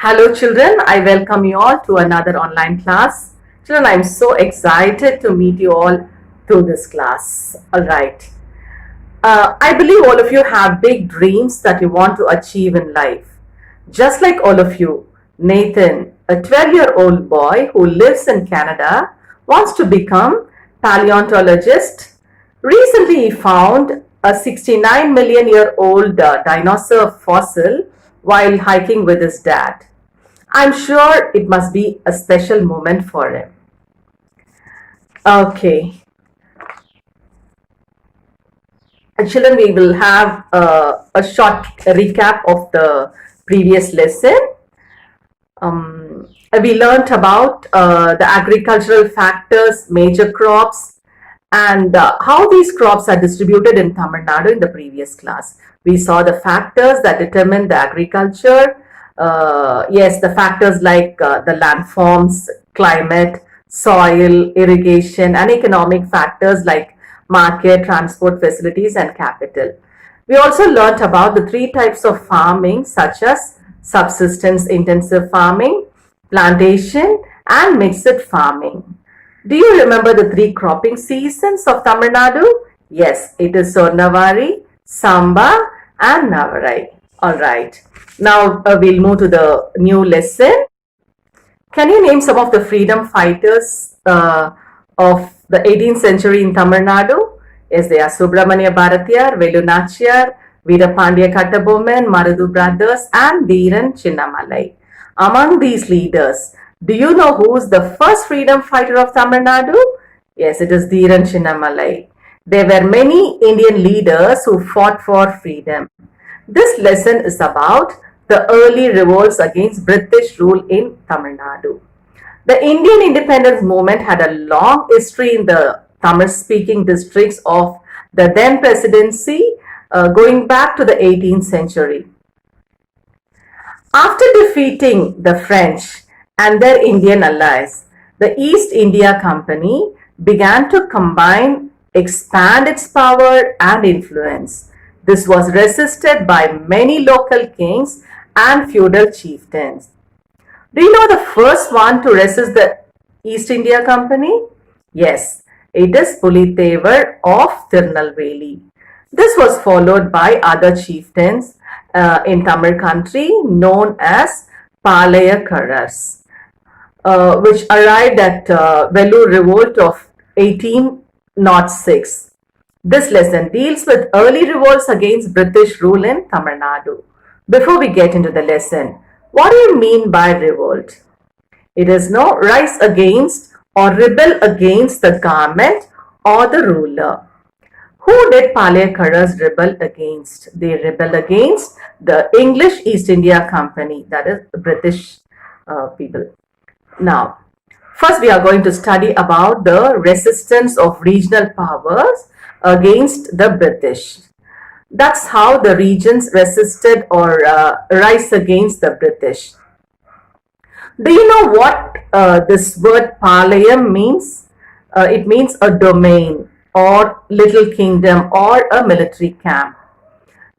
Hello children, I welcome you all to another online class. Children, I'm so excited to meet you all through this class. Alright. I believe all of you have big dreams that you want to achieve in life. Just like all of you, Nathan, a 12-year-old boy who lives in Canada, wants to become paleontologist. Recently, he found a 69 million year old dinosaur fossil while hiking with his dad. I'm sure it must be a special moment for him. Okay, children, we will have a short recap of the previous lesson. We learnt about the agricultural factors, major crops, and how these crops are distributed in Tamil Nadu in the previous class. We saw the factors that determine the agriculture. Yes, the factors like the landforms, climate, soil, irrigation, and economic factors like market, transport facilities, and capital. We also learnt about the three types of farming, such as subsistence intensive farming, plantation, and mixed farming. Do you remember the three cropping seasons of Tamil Nadu? Yes, it is Sornavari, Samba, and Navarai. Alright, now we'll move to the new lesson. Can you name some of the freedom fighters of the 18th century in Tamil Nadu? Yes, they are Subramania Bharatiyar, Velu Nachiyar, Veerapandya Kattabomman, Maradu brothers, and Dheeran Chinnamalai. Among these leaders, do you know who is the first freedom fighter of Tamil Nadu? Yes, it is Dheeran Chinnamalai. There were many Indian leaders who fought for freedom. This lesson is about the early revolts against British rule in Tamil Nadu. The Indian independence movement had a long history in the Tamil-speaking districts of the then presidency going back to the 18th century. After defeating the French and their Indian allies, the East India Company began to combine, expand its power and influence. This was resisted by many local kings and feudal chieftains. Do you know the first one to resist the East India Company? Yes, it is Pulithevar of Tirunelveli. This was followed by other chieftains in Tamil country known as Palayakkaras, which arrived at Vellore revolt of 1806. This lesson deals with early revolts against British rule in Tamil Nadu. Before we get into the lesson, what do you mean by revolt? It is no rise against or rebel against the government or the ruler. Who did Palayakkaras rebel against? They rebelled against the English East India Company, that is the British people. Now, first we are going to study about the resistance of regional powers against the British. That's how the regions resisted or rise against the British. Do you know what this word Palayam means? It means a domain or little kingdom or a military camp.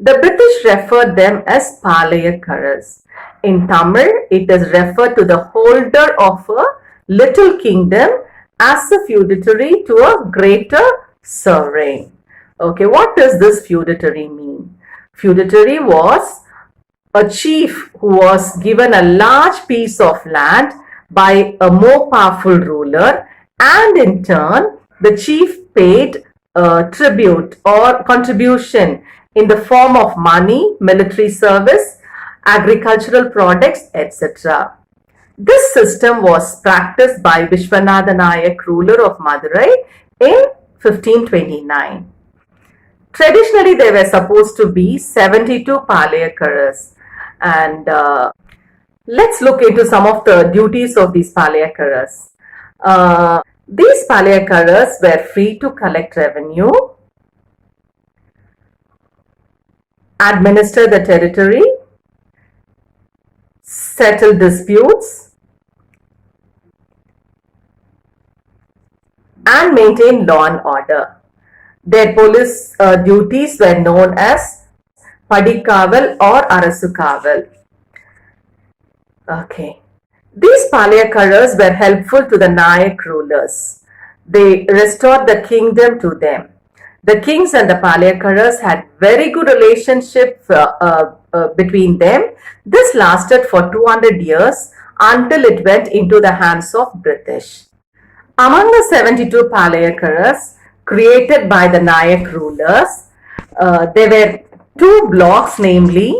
The British referred them as Palayakkaras. In Tamil, it is referred to the holder of a little kingdom as a feudatory to a greater sovereign. Okay, what does this feudatory mean? Feudatory was a chief who was given a large piece of land by a more powerful ruler, and in turn the chief paid tribute or contribution in the form of money, military service, agricultural products, etc. This system was practiced by Vishwanatha Nayak, ruler of Madurai, in 1529. Traditionally, there were supposed to be 72 Palayakkaras, and let's look into some of the duties of these Palayakkaras. These Palayakkaras were free to collect revenue, administer the territory, settle disputes, and maintain law and order. Their police duties were known as Padikaval or Arasukaval. Okay. These Palyakaras were helpful to the Nayak rulers. They restored the kingdom to them. The kings and the Palyakaras had very good relationship between them. This lasted for 200 years until it went into the hands of British. Among the 72 Palayakaras created by the Nayak rulers, there were two blocks, namely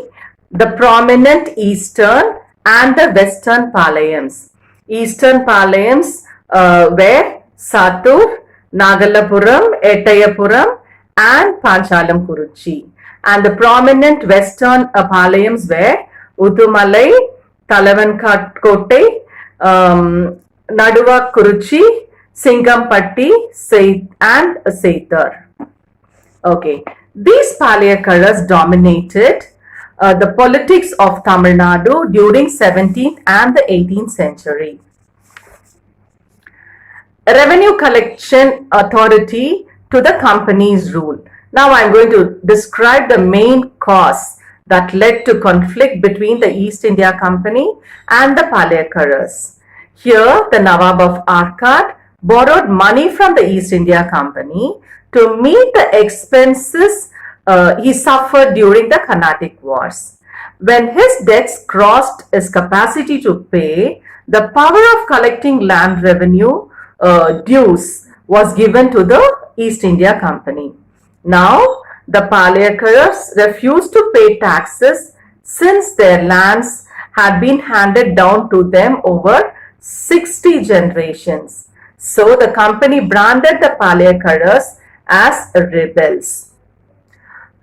the prominent eastern and the western Palayams. Eastern Palayams were Satur, Nagalapuram, Etayapuram, and Panchalam Kuruchi. And the prominent western Palayams were Udumalai, Talavankotte, Naduva Kuruchi, Singampatti, and Seitar. Okay, these Palyakaras dominated the politics of Tamil Nadu during 17th and the 18th century. Revenue collection authority to the company's rule. Now I am going to describe the main cause that led to conflict between the East India Company and the Palyakaras. Here, the Nawab of Arcot borrowed money from the East India Company to meet the expenses he suffered during the Carnatic Wars. When his debts crossed his capacity to pay, the power of collecting land revenue dues was given to the East India Company. Now, the Palyakaras refused to pay taxes since their lands had been handed down to them over 60 generations. So, the company branded the Palyakaras as rebels.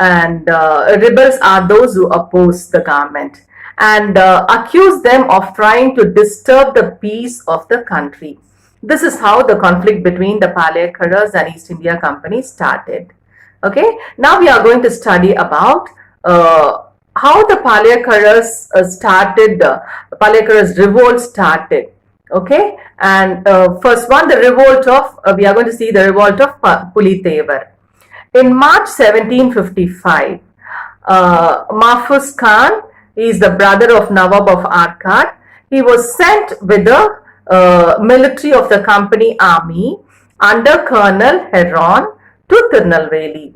And rebels are those who oppose the government and accuse them of trying to disturb the peace of the country. This is how the conflict between the Palyakaras and East India Company started. Okay, now we are going to study about how the Palyakaras Palyakaras revolt started. Okay, and first one, the revolt of, we are going to see the revolt of Pulithevar. In March 1755, Mahfuz Khan, he is the brother of Nawab of Arcot, he was sent with the military of the company army under Colonel Heron to Tirunelveli.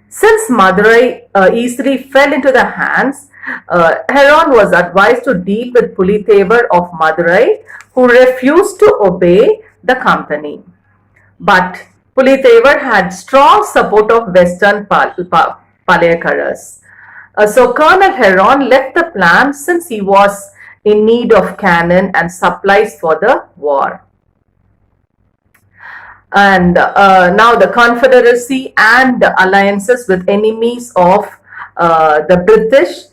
Since Madurai easily fell into the hands, Heron was advised to deal with Pulithevar of Madurai, who refused to obey the company. But Pulithevar had strong support of Western Palyakaras. So Colonel Heron left the plan since he was in need of cannon and supplies for the war. And now the Confederacy and the alliances with enemies of the British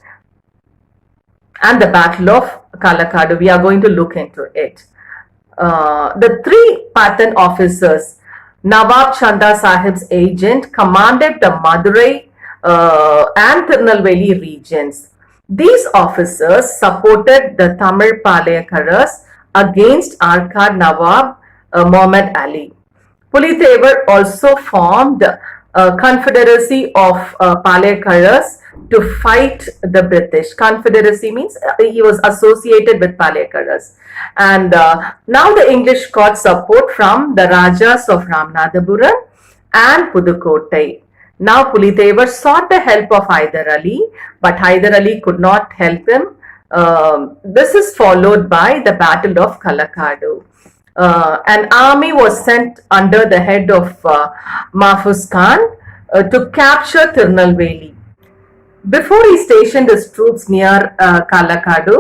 and the Battle of Calacatta. We are going to look into it. The three patent officers, Nawab Chanda Sahib's agent, commanded the Madurai and Tirunelveli regions. These officers supported the Tamil Palyakaras against Arcot Nawab Muhammad Ali. Pulithevar also formed a confederacy of Palyakaras to fight the British. Confederacy means he was associated with Palyakaras. And now the English got support from the Rajas of Ramanathapuram and Pudukottai. Now Pulithevar sought the help of Hyder Ali, but Hyder Ali could not help him. This is followed by the Battle of Calacatta. An army was sent under the head of Mahfuz Khan to capture Tirunelveli. Before he stationed his troops near Calacatta,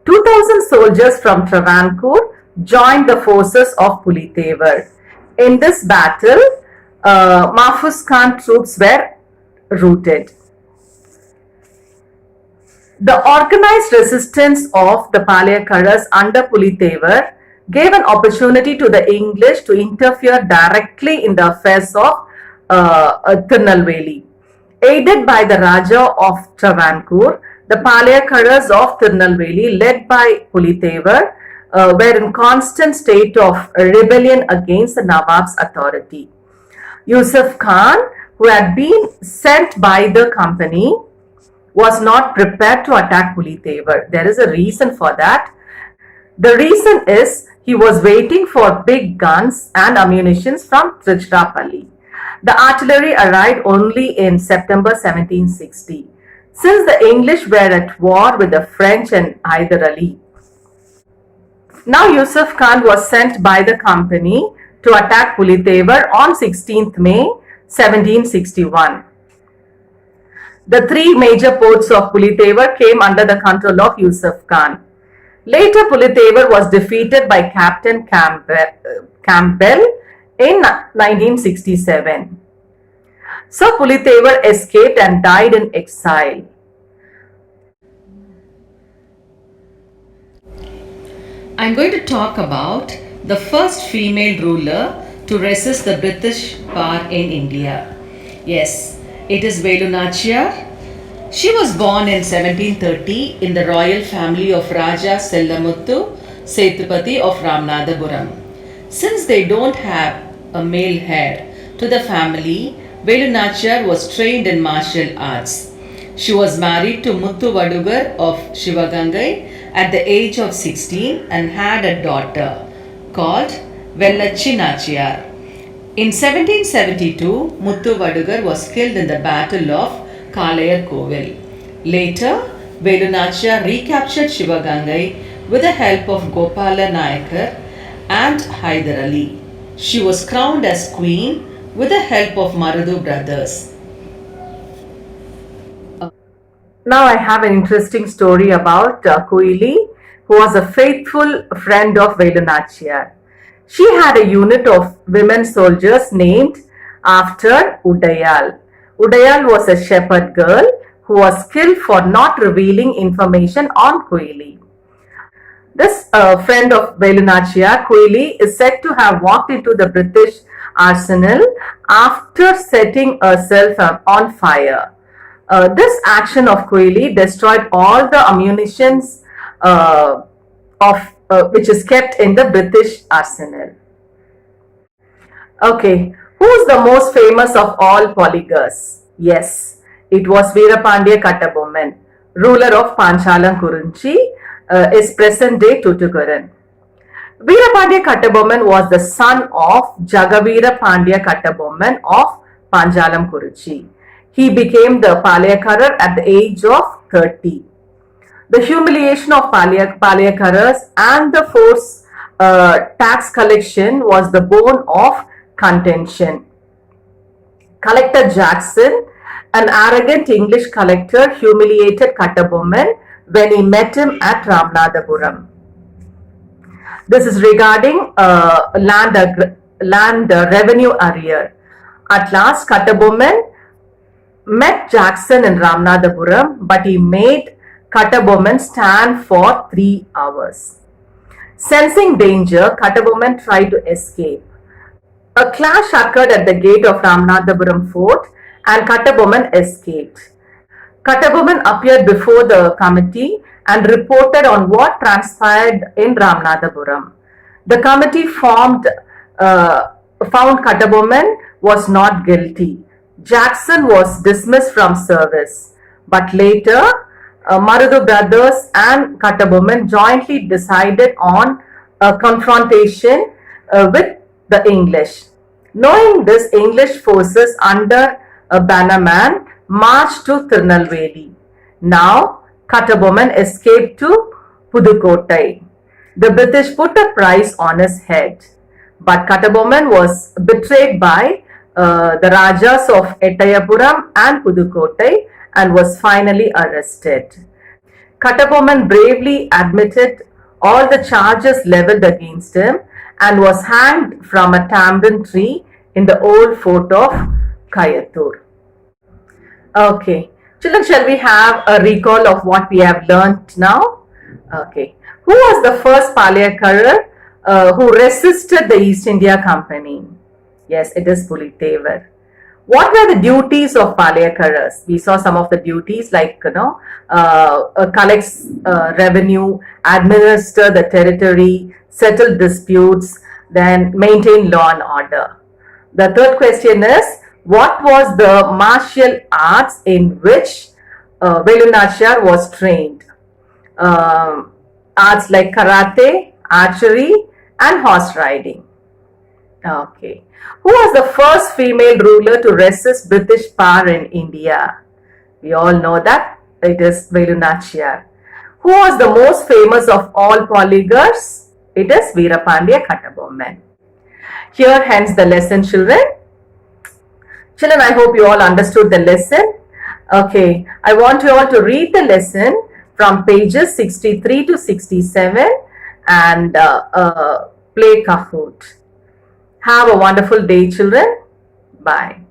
2,000 soldiers from Travancore joined the forces of Pulithevar. In this battle, Mahfuz Khan troops were routed. The organized resistance of the Palyakaras under Pulithevar gave an opportunity to the English to interfere directly in the affairs of Tirunelveli. Aided by the Raja of Travancore, the Palyakaras of Tirunelveli, led by Pulithevar, were in constant state of rebellion against the Nawab's authority. Yusuf Khan, who had been sent by the company, was not prepared to attack Pulithevar. There is a reason for that. The reason is he was waiting for big guns and ammunition from Tiruchirappalli. The artillery arrived only in September 1760, since the English were at war with the French and Hyder Ali. Now Yusuf Khan was sent by the company to attack Pulitevar on 16th May 1761. The three major ports of Pulitevar came under the control of Yusuf Khan. Later, Pulitevar was defeated by Captain Campbell in 1967. So Pulitevar escaped and died in exile. I'm going to talk about the first female ruler to resist the British power in India. Yes, it is Velu Nachiyar. She was born in 1730 in the royal family of Raja Sellamuttu Sethupathi of Ramanathapuram. Since they don't have a male heir to the family, Velu Nachiyar was trained in martial arts. She was married to Muthu Vadugar of Shivagangai at the age of 16 and had a daughter called Vellachi Nachiyar. In 1772, Muthu Vadugar was killed in the Battle of Kalayar Kovil. Later, Velu Nachiyar recaptured Shivagangai with the help of Gopala Nayakar and Hyder Ali. She was crowned as queen with the help of Maradu brothers. Now I have an interesting story about Koili, who was a faithful friend of Velu Nachiyar. She had a unit of women soldiers named after Udayal. Udayal was a shepherd girl who was skilled for not revealing information on Koili. This friend of Velu Nachiyar, Koili, is said to have walked into the British arsenal after setting herself on fire. This action of Koili destroyed all the ammunitions which is kept in the British arsenal. Okay, who is the most famous of all polygars? Yes, it was Veerapandya Kattabomman, ruler of Panchalam Kurunchi, is present day Tuticorin. Veerapandya Kattabomman was the son of Jagaveera Pandya Kattabomman of Panchalam Kurunchi. He became the Palayakarar at the age of 30. The humiliation of Palayakaras and the forced tax collection was the bone of contention. Collector Jackson, an arrogant English collector, humiliated Kattabomman when he met him at Ramanathapuram. This is regarding land revenue arrear. At last, Kattabomman met Jackson in Ramanathapuram, but he made Kattabomman stand for 3 hours. Sensing danger, Kattabomman tried to escape. A clash occurred at the gate of Ramanathapuram fort and Kattabomman escaped. Kattabomman appeared before the committee and reported on what transpired in Ramanathapuram. The committee found Kattabomman was not guilty. Jackson was dismissed from service, but later Maradu brothers and Kattabomman jointly decided on a confrontation with the English. Knowing this, English forces under Bannerman marched to Tirunelveli. Now Kattabomman escaped to Pudukottai. The British put a price on his head, but Kattabomman was betrayed by the Rajas of Ettayapuram and Pudukottai and was finally arrested. Kattabomman bravely admitted all the charges leveled against him and was hanged from a tamarind tree in the old fort of Kayathur. Okay, children, shall we have a recall of what we have learnt now? Okay, who was the first Palayakarar who resisted the East India Company? Yes, it is Pulitevar. What were the duties of Palayakaras? We saw some of the duties like, collects revenue, administer the territory, settle disputes, then maintain law and order. The third question is, what was the martial arts in which Velu Nachiyar was trained? arts like karate, archery, and horse riding. Okay. Who was the first female ruler to resist British power in India? We all know that it is Velu Nachiyar. Who was the most famous of all polygars? It is Veerapandya Kattabomman. Here ends the lesson, children. Children, I hope you all understood the lesson. Okay, I want you all to read the lesson from pages 63 to 67 and play Kahoot. Have a wonderful day, children. Bye.